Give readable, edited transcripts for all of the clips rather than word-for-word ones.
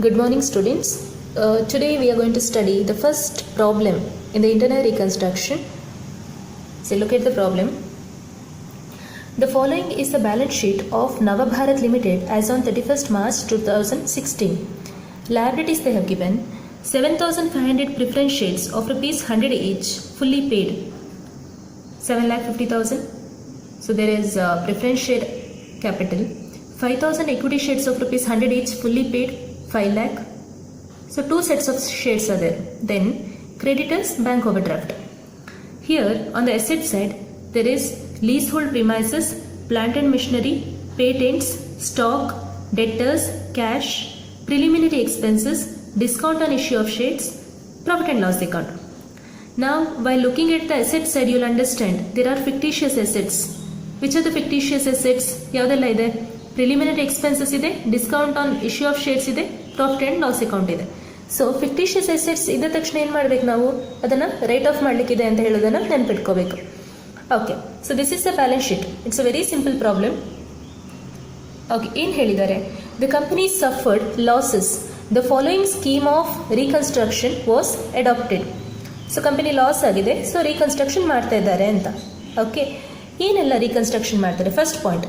Good morning, students. Today we are going to study the first problem in the internal reconstruction. So look at the problem. The following is the balance sheet of Navabharat Limited as on 31st March 2016. Liabilities they have given 7,500 preference shares of rupees 100 each, fully paid 7,50,000. So there is preference share capital. 5,000 equity shares of rupees 100 each, fully paid 5 lakh. So two sets of shares are there. Then creditors, bank overdraft. Here on the asset side there is leasehold premises, plant and machinery, patents, stock, debtors, cash, preliminary expenses, discount on issue of shares, profit and loss account. Now while looking at the asset side you will understand there are fictitious assets. Which are the fictitious assets? ಯಾವುದೆಲ್ಲ ಇದೆ? Preliminary expenses ಇದೆ, discount on issue of shares ಇದೆ, profit and loss account ಇದೆ. So fictitious assets ಇದ್ದ ತಕ್ಷಣ ಏನು ಮಾಡ್ಬೇಕು ನಾವು? ಅದನ್ನು ರೈಟ್ ಆಫ್ ಮಾಡಲಿಕ್ಕಿದೆ ಅಂತ ಹೇಳೋದನ್ನು ನೆನ್ಪಿಟ್ಕೋಬೇಕು. Okay, so this is the balance sheet. It's a very simple problem. Okay, ಏನು ಹೇಳಿದ್ದಾರೆ? The company suffered losses. The following scheme of reconstruction was adopted. So company loss ಆಗಿದೆ, ಸೊ ರೀಕನ್ಸ್ಟ್ರಕ್ಷನ್ ಮಾಡ್ತಾ ಇದ್ದಾರೆ ಅಂತ. ಓಕೆ, ಏನೆಲ್ಲ ರೀಕನ್ಸ್ಟ್ರಕ್ಷನ್ ಮಾಡ್ತಾರೆ? First point,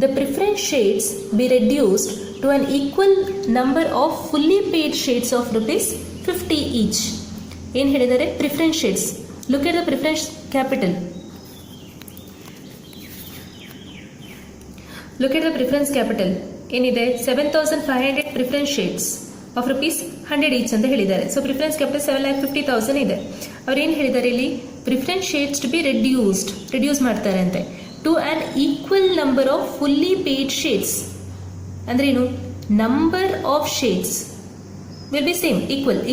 the preference shares be reduced to an equal number of fully paid shares of rupees 50 each. ಏನು ಹೇಳಿದ್ದಾರೆ? preference shares. Look at the preference capital. Look at the preference capital. ಏನಿದೆ? 7,500 preference shares of rupees 100 each ಅಂತ ಹೇಳಿದ್ದಾರೆ. So preference capital 7,50,000 ಇದೆ. ಅವ್ರು ಏನು ಹೇಳಿದ್ದಾರೆ ಇಲ್ಲಿ? Preference shares to be reduce ಮಾಡ್ತಾರೆ ಅಂತೆ. To on equal number of fully paid shares. ಅಂದ್ರೆ ಏನು? Number of shares will be same,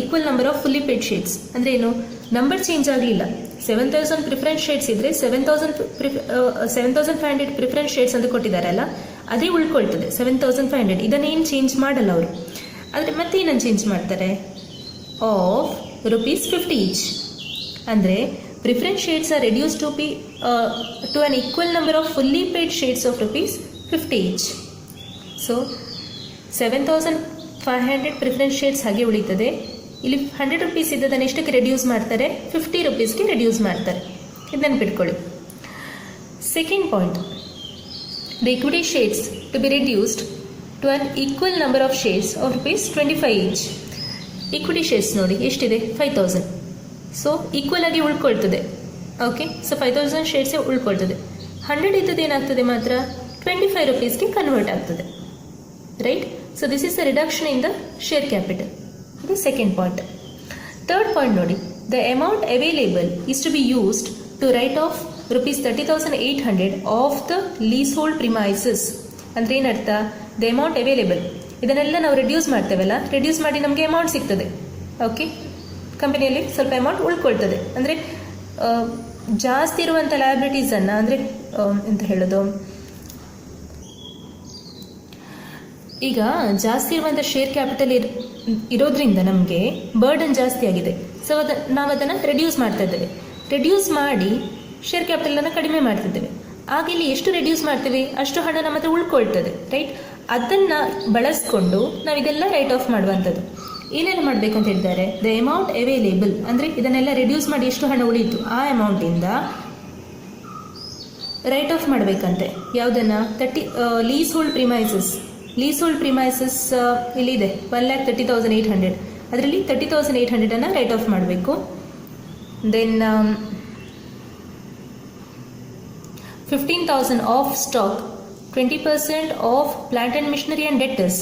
equal number of fully paid shares. ಅಂದ್ರೆ ಏನು? ನಂಬರ್ ಚೇಂಜ್ ಆಗಲಿಲ್ಲ. 7,000 ಪ್ರಿಫರೆನ್ಸ್ ಶೇರ್ಸ್ ಇದ್ರೆ 7,500 ಪ್ರಿಫರೆನ್ಸ್ ಶೇರ್ಸ್ ಅಂತ ಕೊಟ್ಟಿದ್ದಾರಲ್ಲ, ಅದೇ ಉಳ್ಕೊಳ್ತದೆ 7,500. ಇದನ್ನೇನು ಚೇಂಜ್ ಮಾಡಲ್ಲ ಅವರು. ಆದರೆ ಮತ್ತೆ ಏನನ್ನು ಚೇಂಜ್ ಮಾಡ್ತಾರೆ? Of rupees 50 each. ಅಂದರೆ preference shares are reduced to an equal number of fully paid shares of rupees 50 each. So 7,500 preference shares ಹಾಗೆ ಉಳಿತದೆ. ಇಲ್ಲಿ 100 rupees ಇದ್ದದನ್ನು ಎಷ್ಟಕ್ಕೆ ರೆಡ್ಯೂಸ್ ಮಾಡ್ತಾರೆ? 50 rupeesಗೆ ರೆಡ್ಯೂಸ್ ಮಾಡ್ತಾರೆ. ಇದನ್ನು ಬಿಟ್ಕೊಳ್ಳಿ. Second point, the equity shares to be reduced to an equal number of shares of rupees 25 each. equity shares ನೋಡಿ ಎಷ್ಟಿದೆ? 5,000. ಸೊ ಈಕ್ವಲ್ ಆಗಿ ಉಳ್ಕೊಳ್ತದೆ. ಓಕೆ, ಸೊ 5,000 ಶೇರ್ಸ್ ಉಳ್ಕೊಳ್ತದೆ. 100 ಇದ್ದದ್ದು ಏನಾಗ್ತದೆ ಮಾತ್ರ? 25 rupeesಗೆ ಕನ್ವರ್ಟ್ ಆಗ್ತದೆ. Right? So this is the reduction in the share capital. ಇದು ಸೆಕೆಂಡ್ ಪಾಯಿಂಟ್. ಥರ್ಡ್ ಪಾಯಿಂಟ್ ನೋಡಿ, the amount available is to be used to write off rupees 30,800 of the leasehold premises. ಅಂದ್ರೆ ಏನರ್ಥ? The amount available, ಇದನ್ನೆಲ್ಲ ನಾವು reduce ಮಾಡ್ತೇವಲ್ಲ, reduce ಮಾಡಿ ನಮಗೆ amount ಸಿಗ್ತದೆ. ಓಕೆ, ಕಂಪನಿಯಲ್ಲಿ ಸ್ವಲ್ಪ ಅಮೌಂಟ್ ಉಳ್ಕೊಳ್ತದೆ. ಅಂದರೆ ಜಾಸ್ತಿ ಇರುವಂಥ ಲಯಬಿಲಿಟೀಸನ್ನು, ಅಂದರೆ ಎಂತ ಹೇಳೋದು, ಈಗ ಜಾಸ್ತಿ ಇರುವಂಥ ಶೇರ್ ಕ್ಯಾಪಿಟಲ್ ಇರೋದ್ರಿಂದ ನಮಗೆ ಬರ್ಡನ್ ಜಾಸ್ತಿ ಆಗಿದೆ. ಸೊ ನಾವು ಅದನ್ನು ರೆಡ್ಯೂಸ್ ಮಾಡ್ತಾ ಇದ್ದೇವೆ. ರೆಡ್ಯೂಸ್ ಮಾಡಿ ಶೇರ್ ಕ್ಯಾಪಿಟಲನ್ನು ಕಡಿಮೆ ಮಾಡ್ತಿದ್ದೇವೆ. ಆಗ ಇಲ್ಲಿ ಎಷ್ಟು ರೆಡ್ಯೂಸ್ ಮಾಡ್ತೀವಿ ಅಷ್ಟು ಹಣ ನಮ್ಮ ಹತ್ರ ಉಳ್ಕೊಳ್ತದೆ. ರೈಟ್? ಅದನ್ನು ಬಳಸ್ಕೊಂಡು ನಾವಿದೆಲ್ಲ ರೈಟ್ ಆಫ್ ಮಾಡುವಂಥದ್ದು. ಏನೆಲ್ಲ ಮಾಡಬೇಕು ಅಂತ ಹೇಳಿದ್ದಾರೆ? ದ ಅಮೌಂಟ್ ಅವೈಲೇಬಲ್, ಅಂದರೆ ಇದನ್ನೆಲ್ಲ ರಿಡ್ಯೂಸ್ ಮಾಡಿ ಎಷ್ಟು ಹಣ ಉಳಿಯಿತು ಆ ಅಮೌಂಟಿಂದ ರೈಟ್ ಆಫ್ ಮಾಡಬೇಕಂತೆ. ಯಾವುದನ್ನು? ಲೀಸ್ ಹೋಲ್ಡ್ ಪ್ರಿಮೈಸಸ್ ಇಲ್ಲಿದೆ 1,30,800. ಅದರಲ್ಲಿ 30,800 ರೈಟ್ ಆಫ್ ಮಾಡಬೇಕು. Then 15,000 of stock, 20% of plant and machinery and debtors.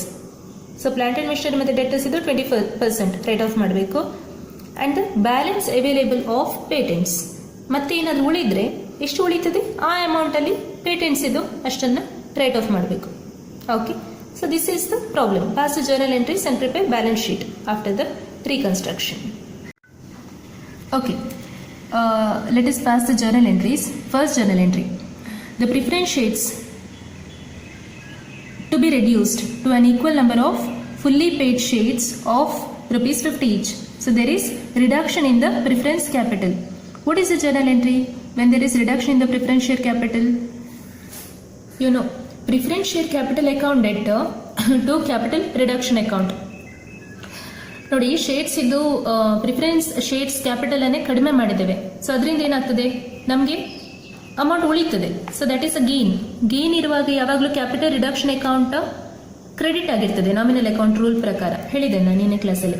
So plant and machinery ಮತ್ತು ಡೆಟರ್ಸ್ ಇದು 20% ರೈಟ್ ಆಫ್ ಮಾಡಬೇಕು. And the balance available of patents. ಮತ್ತೆ ಏನಾದರೂ ಉಳಿದರೆ ಎಷ್ಟು ಉಳಿತದೆ ಆ ಅಮೌಂಟಲ್ಲಿ ಪೇಟೆಂಟ್ಸ್ ಇದು ಅಷ್ಟನ್ನು ರೈಟ್ ಆಫ್ ಮಾಡಬೇಕು. Okay, so this is the problem. Pass the journal entries and prepare balance sheet after the reconstruction. Okay, let us pass the journal entries. First journal entry, the preference shares to be reduced to an equal number of fully paid shares of rupees 50 each. So there is reduction in the preference capital. What is the journal entry when there is reduction in the preference share capital? You know, preference share capital account debtor to capital reduction account. ನೋಡಿ, shares ಇದು preference shares capital ಅನ್ನೇ ಕಡಿಮೆ ಮಾಡಿದ್ದೇವೆ. So ಅದರಿಂದ ಏನಾಗ್ತದೆ, ನಮಗೆ amount ಉಳಿತದೆ. So that is a gain ಇರುವಾಗ ಯಾವಾಗಲೂ ಕ್ಯಾಪಿಟಲ್ ರಿಡಕ್ಷನ್ ಅಕೌಂಟ್ ಕ್ರೆಡಿಟ್ ಆಗಿರ್ತದೆ ನಾಮಿನಲ್ ಅಕೌಂಟ್ ರೂಲ್ ಪ್ರಕಾರ, ಹೇಳಿದೆ ನಾನು ನಿನ್ನೆ ಕ್ಲಾಸಲ್ಲಿ.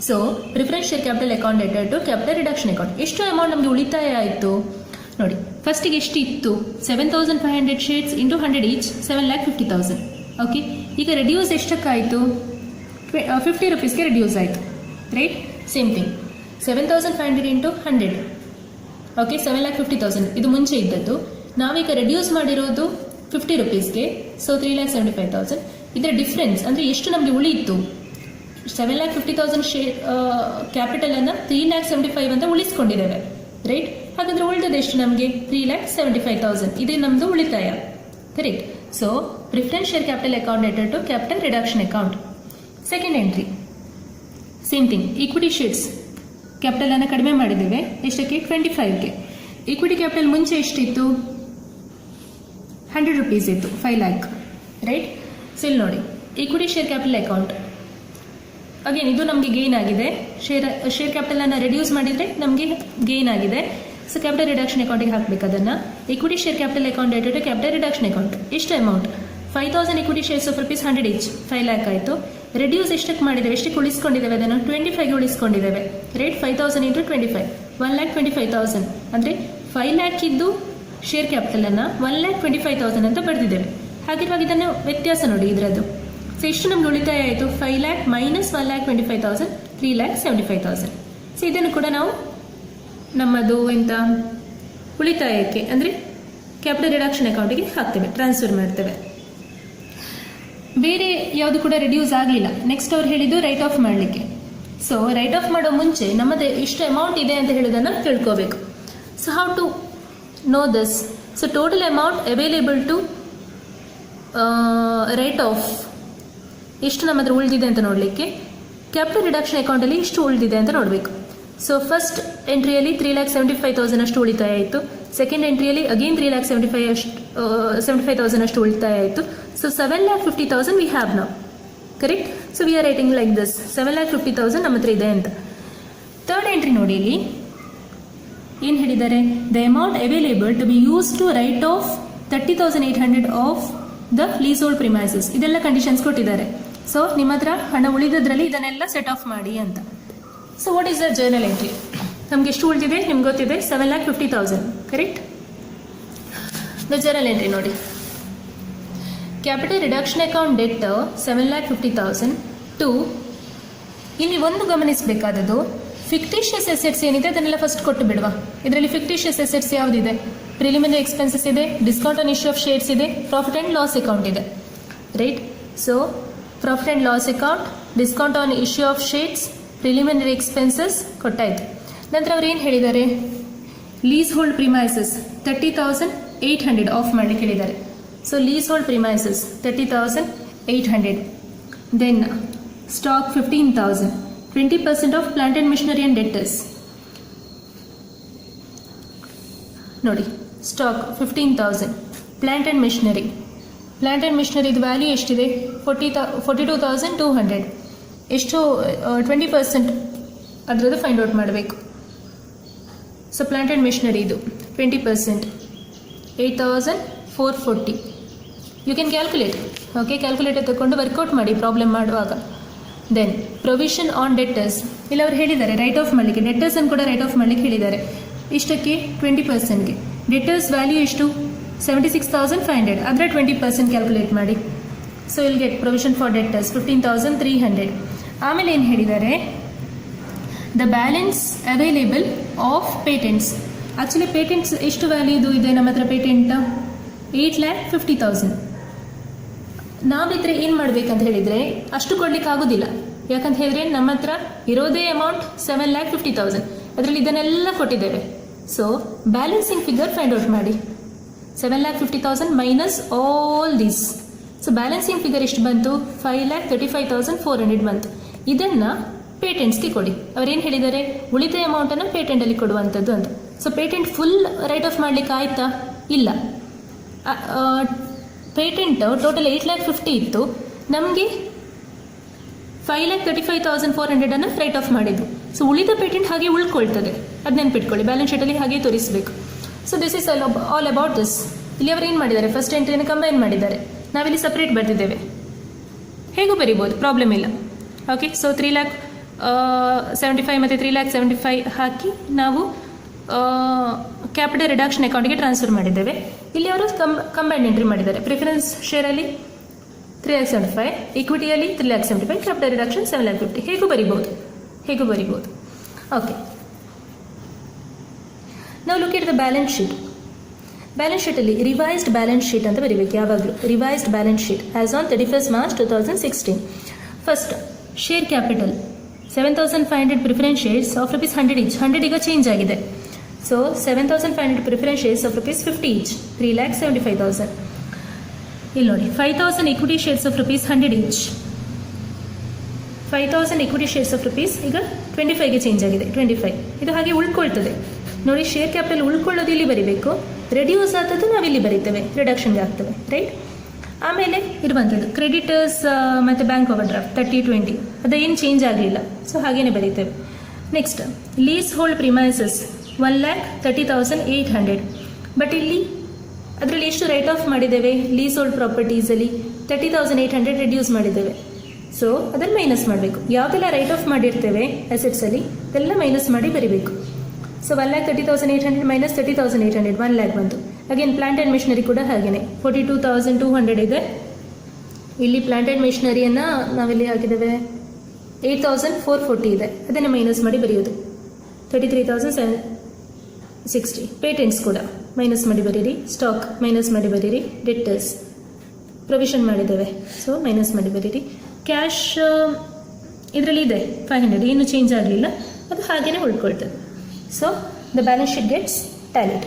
So preference share capital account debtor to capital reduction account. ಎಷ್ಟು ಅಮೌಂಟ್ ನಮಗೆ ಉಳಿತಾಯ ಆಯಿತು ನೋಡಿ. ಫಸ್ಟಿಗೆ ಎಷ್ಟು ಇತ್ತು, 7,500 ಶೇರ್ಸ್ ಇಂಟು 100 ಈಚ್, 7,50,000. ಓಕೆ, ಈಗ ರೆಡ್ಯೂಸ್ ಎಷ್ಟಕ್ಕಾಯಿತು, 50 rupeesಗೆ ರೆಡ್ಯೂಸ್ ಆಯಿತು, right. Same thing 7,500 into 100, okay, 7,50,000 ಇದು ಮುಂಚೆ ಇದ್ದದ್ದು. ನಾವೀಗ ರೆಡ್ಯೂಸ್ ಮಾಡಿರೋದು 50 rupeesಗೆ, ಸೊ 3,75,000. ಇದರ ಡಿಫ್ರೆನ್ಸ್ ಅಂದರೆ ಎಷ್ಟು ನಮಗೆ ಉಳಿಯಿತು, 7,50,000 ಶೇರ್ ಕ್ಯಾಪಿಟಲ್ ಅನ್ನು 3,75,000 ಅಂತ ಉಳಿಸ್ಕೊಂಡಿದ್ದೇವೆ, ರೈಟ್. ಹಾಗಾದ್ರೆ ಉಳಿದದ್ದು ಎಷ್ಟು ನಮಗೆ, 3,75,000. ಇದೇ ನಮ್ಮದು ಉಳಿತಾಯ, correct. So preference share capital account debtor to capital reduction account. Second entry same thing, equity shares capital ಅನ್ನು ಕಡಿಮೆ ಮಾಡಿದ್ದೇವೆ, ಎಷ್ಟಕ್ಕೆ, 25ಗೆ. ಈಕ್ವಿಟಿ ಕ್ಯಾಪಿಟಲ್ ಮುಂಚೆ ಎಷ್ಟಿತ್ತು, 100 rupees ಇತ್ತು, 5 lakh, ರೈಟ್. ಸೊ ಇಲ್ಲಿ ನೋಡಿ, equity share capital account again ಇದು ನಮಗೆ ಗೇನ್ ಆಗಿದೆ. ಶೇರ್ ಕ್ಯಾಪಿಟಲ್ ಅನ್ನು ರೆಡ್ಯೂಸ್ ಮಾಡಿದರೆ ನಮಗೆ ಗೇನ್ ಆಗಿದೆ. ಸೊ ಕ್ಯಾಪಿಟಲ್ ರಿಡಕ್ಷನ್ ಅಕೌಂಟಿಗೆ ಹಾಕಬೇಕು ಅದನ್ನು. Equity share capital account debtor to capital reduction account. ಎಷ್ಟು amount, 5,000 equity shares of rupees 100 each, 5 lakh ಆಯಿತು. ರೆಡ್ಯೂಸ್ ಎಷ್ಟಕ್ಕೆ ಮಾಡಿದ್ದೇವೆ, ಎಷ್ಟಕ್ಕೆ ಉಳಿಸ್ಕೊಂಡಿದ್ದೇವೆ, ಅದನ್ನು 25ಗೆ ಉಳಿಸ್ಕೊಂಡಿದ್ದೇವೆ, ರೈಟ್. 5,000 ಇಂಟು 25, 1,25,000. ಅಂದರೆ 5 lakh ಇದ್ದು ಶೇರ್ ಕ್ಯಾಪಿಟಲ್ ಅನ್ನು 1,25,000 ಅಂತ ಬರೆದಿದ್ದೇವೆ. ಹಾಗಿರುವಾಗ ಇದನ್ನು ವ್ಯತ್ಯಾಸ ನೋಡಿ ಇದರದ್ದು. ಸೊ ಎಷ್ಟು ನಮ್ಗೆ ಉಳಿತಾಯ ಆಯಿತು, 5 lakh ಮೈನಸ್ 1,25,000, 3,75,000. ಸೊ ಇದನ್ನು ಕೂಡ ನಾವು ನಮ್ಮದು ಎಂತ ಉಳಿತಾಯಕ್ಕೆ ಅಂದರೆ ಕ್ಯಾಪಿಟಲ್ ರಿಡಕ್ಷನ್ ಅಕೌಂಟಿಗೆ ಹಾಕ್ತೇವೆ, ಟ್ರಾನ್ಸ್ಫರ್ ಮಾಡ್ತೇವೆ. ಬೇರೆ ಯಾವುದು ಕೂಡ ರೆಡ್ಯೂಸ್ ಆಗಲಿಲ್ಲ. ನೆಕ್ಸ್ಟ್ ಅವ್ರು ಹೇಳಿದ್ದು ರೈಟ್ ಆಫ್ ಮಾಡಲಿಕ್ಕೆ. ಸೊ ರೈಟ್ ಆಫ್ ಮಾಡೋ ಮುಂಚೆ ನಮ್ಮದು ಎಷ್ಟು ಅಮೌಂಟ್ ಇದೆ ಅಂತ ಹೇಳೋದನ್ನು ತಿಳ್ಕೋಬೇಕು. So how to know this, so total amount available to write off ಎಷ್ಟು ನಮ್ಮ ಹತ್ರ ಉಳಿದಿದೆ ಅಂತ ನೋಡಲಿಕ್ಕೆ ಕ್ಯಾಪಿಟಲ್ ರಿಡಕ್ಷನ್ ಅಕೌಂಟಲ್ಲಿ ಎಷ್ಟು ಉಳಿದಿದೆ ಅಂತ ನೋಡಬೇಕು. ಸೊ ಫಸ್ಟ್ ಎಂಟ್ರಿಯಲ್ಲಿ 3,75,000 ಅಷ್ಟು ಉಳಿತಾಯ ಆಯಿತು. ಸೆಕೆಂಡ್ ಎಂಟ್ರಿಯಲ್ಲಿ ಅಗೇನ್ 3,75,000 ಅಷ್ಟು ಉಳಿತಾಯ ಆಯಿತು. So 7,50,000 we have now, correct. So we are writing like this, 7,50,000 ನಮ್ಮ ಹತ್ರ ಇದೆ ಅಂತ. ಥರ್ಡ್ ಎಂಟ್ರಿ ನೋಡಿ, ಇಲ್ಲಿ ಏನು ಹೇಳಿದ್ದಾರೆ, the amount available to be use to write off 30,800 of the leasehold premises. ಇದೆಲ್ಲ ಕಂಡೀಷನ್ಸ್ ಕೊಟ್ಟಿದ್ದಾರೆ. ಸೊ ನಿಮ್ಮ ಹತ್ರ ಹಣ ಉಳಿದದ್ರಲ್ಲಿ ಇದನ್ನೆಲ್ಲ ಸೆಟ್ ಆಫ್ ಮಾಡಿ ಅಂತ. So what is the journal entry, ನಮ್ಗೆ ಎಷ್ಟು ಉಳಿದಿದೆ ನಿಮ್ಗೆ ಗೊತ್ತಿದೆ, 7,50,000, ಕರೆಕ್ಟ್. ದ ಜರ್ನಲ್ ಎಂಟ್ರಿ ನೋಡಿ, ಕ್ಯಾಪಿಟಲ್ ರಿಡಕ್ಷನ್ ಅಕೌಂಟ್ ಡೆಟ್ 7,50,000 ಟು, ಇಲ್ಲಿ ಒಂದು ಗಮನಿಸಬೇಕಾದದ್ದು ಫಿಕ್ಟಿಷಿಯಸ್ ಎಸೆಟ್ಸ್ ಏನಿದೆ ಅದನ್ನೆಲ್ಲ ಫಸ್ಟ್ ಕೊಟ್ಟು ಬಿಡುವ. ಇದರಲ್ಲಿ ಫಿಕ್ಟಿಷಿಯಸ್ ಎಸೆಟ್ಸ್ ಯಾವುದಿದೆ, ಪ್ರಿಲಿಮಿನರಿ ಎಕ್ಸ್ಪೆನ್ಸಸ್ ಇದೆ, discount on issue of shares ಇದೆ, ಪ್ರಾಫಿಟ್ ಆ್ಯಂಡ್ ಲಾಸ್ ಅಕೌಂಟ್ ಇದೆ, right. So profit and loss account, discount on issue of shares, preliminary expenses ಕೊಟ್ಟಾಯಿತು. ನಂತರ ಅವ್ರು ಏನು ಹೇಳಿದ್ದಾರೆ, ಲೀಸ್ ಹೋಲ್ಡ್ ಪ್ರಿಮೈಸಸ್ 30,800 ಆಫ್ ಮಾಡಲಿಕ್ಕೆ ಹೇಳಿದ್ದಾರೆ. So leasehold premises 30,800. Then stock 15,000, 20% of plant and machinery and debtors. ನೋಡಿ, stock 15,000, plant and machinery. Plant and ಮಿಷನರಿದು value ಎಷ್ಟಿದೆ, 42,200. ಎಷ್ಟು 20% ಅದರದ್ದು ಫೈಂಡ್ ಔಟ್ ಮಾಡಬೇಕು. ಸೊ ಪ್ಲಾಂಟ್ ಆ್ಯಂಡ್ ಮಿಷನರಿ ಇದು 20%, 8,440. You can calculate, okay. Calculator ತಗೊಂಡು ವರ್ಕೌಟ್ ಮಾಡಿ problem ಮಾಡುವಾಗ. ದೆನ್ ಪ್ರೊವಿಷನ್ ಆನ್ ಡೆಟರ್ಸ್, ಇಲ್ಲಿ ಅವ್ರು ಹೇಳಿದ್ದಾರೆ ರೈಟ್ ಆಫ್ ಮಾಡಲಿಕ್ಕೆ, ಡೆಟರ್ಸನ್ನು ಕೂಡ ರೈಟ್ ಆಫ್ ಮಾಡಲಿಕ್ಕೆ ಹೇಳಿದ್ದಾರೆ. ಇಷ್ಟಕ್ಕೆ 20%ಗೆ ಡೆಟರ್ಸ್ ವ್ಯಾಲ್ಯೂ ಎಷ್ಟು, 76,500, ಅದರ 20% ಕ್ಯಾಲ್ಕುಲೇಟ್ ಮಾಡಿ. So will get provision for debtors 15,300. ಆಮೇಲೆ ಏನು ಹೇಳಿದ್ದಾರೆ, the balance available of patents. Actually patents ಎಷ್ಟು ವ್ಯಾಲ್ಯೂದು ಇದೆ ನಮ್ಮ ಹತ್ರ, ಪೇಟೆಂಟ್ 8,50,000. ನಾವಿದ್ರೆ ಏನು ಮಾಡಬೇಕಂತ ಹೇಳಿದರೆ ಅಷ್ಟು ಕೊಡ್ಲಿಕ್ಕೆ ಆಗೋದಿಲ್ಲ. ಯಾಕಂತ ಹೇಳಿದ್ರೆ ನಮ್ಮ ಹತ್ರ ಇರೋದೇ ಅಮೌಂಟ್ 7,50,000, ಅದರಲ್ಲಿ ಇದನ್ನೆಲ್ಲ ಕೊಟ್ಟಿದ್ದೇವೆ. So balancing figure find out ಮಾಡಿ, 7,50,000 minus all these. So balancing figure ಎಷ್ಟು ಬಂತು, 5,35,400 ಬಂತು. ಇದನ್ನು ಪೇಟೆಂಟ್ಸ್ಗೆ ಕೊಡಿ. ಅವರೇನು ಹೇಳಿದ್ದಾರೆ, ಉಳಿತಾಯ ಅಮೌಂಟನ್ನು ಪೇಟೆಂಟಲ್ಲಿ ಕೊಡುವಂಥದ್ದು ಅಂತ. So patent full right off ಮಾಡಲಿಕ್ಕೆ ಆಯಿತಾ, ಇಲ್ಲ. ಪೇಟೆಂಟ್ ಟೋಟಲ್ 8,50,000 ಇತ್ತು, ನಮಗೆ 5,35,400 ಅನ್ನು ರೈಟ್ ಆಫ್ ಮಾಡಿದ್ದು. ಸೊ ಉಳಿದ ಪೇಟೆಂಟ್ ಹಾಗೆ ಉಳ್ಕೊಳ್ತದೆ, ಅದು ನೆನ್ಪಿಟ್ಕೊಳ್ಳಿ, ಬ್ಯಾಲೆನ್ಸ್ ಶೀಟಲ್ಲಿ ಹಾಗೆ ತೋರಿಸಬೇಕು. So this is all about this. ಇಲ್ಲಿ ಅವರು ಏನು ಮಾಡಿದ್ದಾರೆ, ಫಸ್ಟ್ ಎಂಟ್ರಿಯನ್ನು ಕಂಬೈನ್ ಮಾಡಿದ್ದಾರೆ, ನಾವಿಲ್ಲಿ ಸಪ್ರೇಟ್ ಬರೆದಿದ್ದೇವೆ, ಹೇಗೂ ಬರಿಬೋದು, ಪ್ರಾಬ್ಲಮ್ ಇಲ್ಲ. ಓಕೆ, ಸೊ 3,75,000 ಮತ್ತು 3,75,000 ಹಾಕಿ ನಾವು ಕ್ಯಾಪಿಟಲ್ ರಿಡಕ್ಷನ್ ಅಕೌಂಟ್ಗೆ ಟ್ರಾನ್ಸ್ಫರ್ ಮಾಡಿದ್ದೇವೆ. ಇಲ್ಲಿ ಅವರು ಕಂಬೈನ್ಡ್ ಎಂಟ್ರಿ ಮಾಡಿದ್ದಾರೆ. ಪ್ರಿಫರೆನ್ಸ್ ಶೇರಲ್ಲಿ 3,75,000, ಇಕ್ವಿಟಿಯಲ್ಲಿ 3,75,000, ಕ್ಯಾಪಿಟಲ್ ರಿಡಕ್ಷನ್ 7,50,000. ಹೇಗೂ ಬರಿಬೋದು. ಓಕೆ, ನಾವು look at the balance sheet. Balance ಶೀಟಲ್ಲಿ ರಿವೈಸ್ಡ್ ಬ್ಯಾಲೆನ್ಸ್ ಶೀಟ್ ಅಂತ ಬರೀಬೇಕು ಯಾವಾಗಲೂ. Revised balance sheet as on 31st March 2016. First share capital 7,500 preference shares of rupees 100 each. 100 ಈಗ ಚೇಂಜ್ ಆಗಿದೆ. So 7,500 preference shares of rupees 50 each, 3,75,000. ಇಲ್ಲಿ ನೋಡಿ, 5,000 equity shares of rupees 100 each. 5,000 equity shares of rupees ಈಗ 25ಗೆ change ಆಗಿದೆ, 25. ಇದು ಹಾಗೆ ಉಳ್ಕೊಳ್ತದೆ ನೋಡಿ. Share capital ಉಳ್ಕೊಳ್ಳೋದು ಇಲ್ಲಿ ಬರೀಬೇಕು, ರೆಡ್ಯೂಸ್ ಆದದ್ದು ನಾವಿಲ್ಲಿ ಬರೀತೇವೆ, ರಿಡಕ್ಷನ್ಗೆ ಆಗ್ತವೆ, ರೈಟ್. ಆಮೇಲೆ ಇರುವಂಥದ್ದು ಕ್ರೆಡಿಟರ್ಸ್ ಮತ್ತು ಬ್ಯಾಂಕ್ ಓವರ್ ಡ್ರಾಫ್ಟ್ 30/20, ಅದು ಏನು ಚೇಂಜ್ ಆಗಲಿಲ್ಲ, ಸೊ ಹಾಗೇನೆ ಬರೀತೇವೆ. Next leasehold premises 1,30,800. But ಇಲ್ಲಿ ಅದರಲ್ಲಿ ಎಷ್ಟು ರೈಟ್ ಆಫ್ ಮಾಡಿದ್ದೇವೆ, ಲೀಸ್ ಹೋಲ್ಡ್ ಪ್ರಾಪರ್ಟೀಸಲ್ಲಿ 30,800 ರೆಡ್ಯೂಸ್ ಮಾಡಿದ್ದೇವೆ. ಸೊ ಅದನ್ನು ಮೈನಸ್ ಮಾಡಬೇಕು. ಯಾವುದೆಲ್ಲ ರೈಟ್ ಆಫ್ ಮಾಡಿರ್ತೇವೆ ಅಸೆಟ್ಸಲ್ಲಿ ಅದೆಲ್ಲ ಮೈನಸ್ ಮಾಡಿ ಬರೀಬೇಕು. ಸೊ 1,30,800 ಮೈನಸ್ 30,800, 1,00,000 ಬಂತು. ಅಗೇನ್ ಪ್ಲಾಂಟ್ ಆ್ಯಂಡ್ ಮೆಷಿನರಿ ಕೂಡ ಹಾಗೆಯೇ 42,200 ಇದೆ. ಇಲ್ಲಿ ಪ್ಲಾಂಟ್ ಆ್ಯಂಡ್ ಮೆಷಿನರಿಯನ್ನು ನಾವಿಲ್ಲಿ ಹಾಕಿದ್ದೇವೆ 8,440 ಇದೆ, ಅದನ್ನು ಮೈನಸ್ ಮಾಡಿ ಬರೆಯೋದು 33,760. ಪೇಟೆಂಟ್ಸ್ ಕೂಡ ಮೈನಸ್ ಮಾಡಿ ಬರೀರಿ, ಸ್ಟಾಕ್ ಮೈನಸ್ ಮಾಡಿ ಬರೀರಿ, ಡೆಟ್ಟರ್ಸ್ ಪ್ರೊವಿಷನ್ ಮಾಡಿದ್ದೇವೆ, ಸೊ ಮೈನಸ್ ಮಾಡಿ ಬರೀರಿ. ಕ್ಯಾಶ್ ಇದರಲ್ಲಿ ಇದೆ 500, ಏನು ಚೇಂಜ್ ಆಗಲಿಲ್ಲ, ಅದು ಹಾಗೇನೆ ಉಳ್ಕೊಳ್ತದೆ. So the balance sheet gets tallied.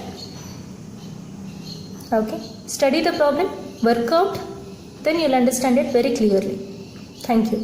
Okay, study the problem, work out, then you'll understand it very clearly. Thank you.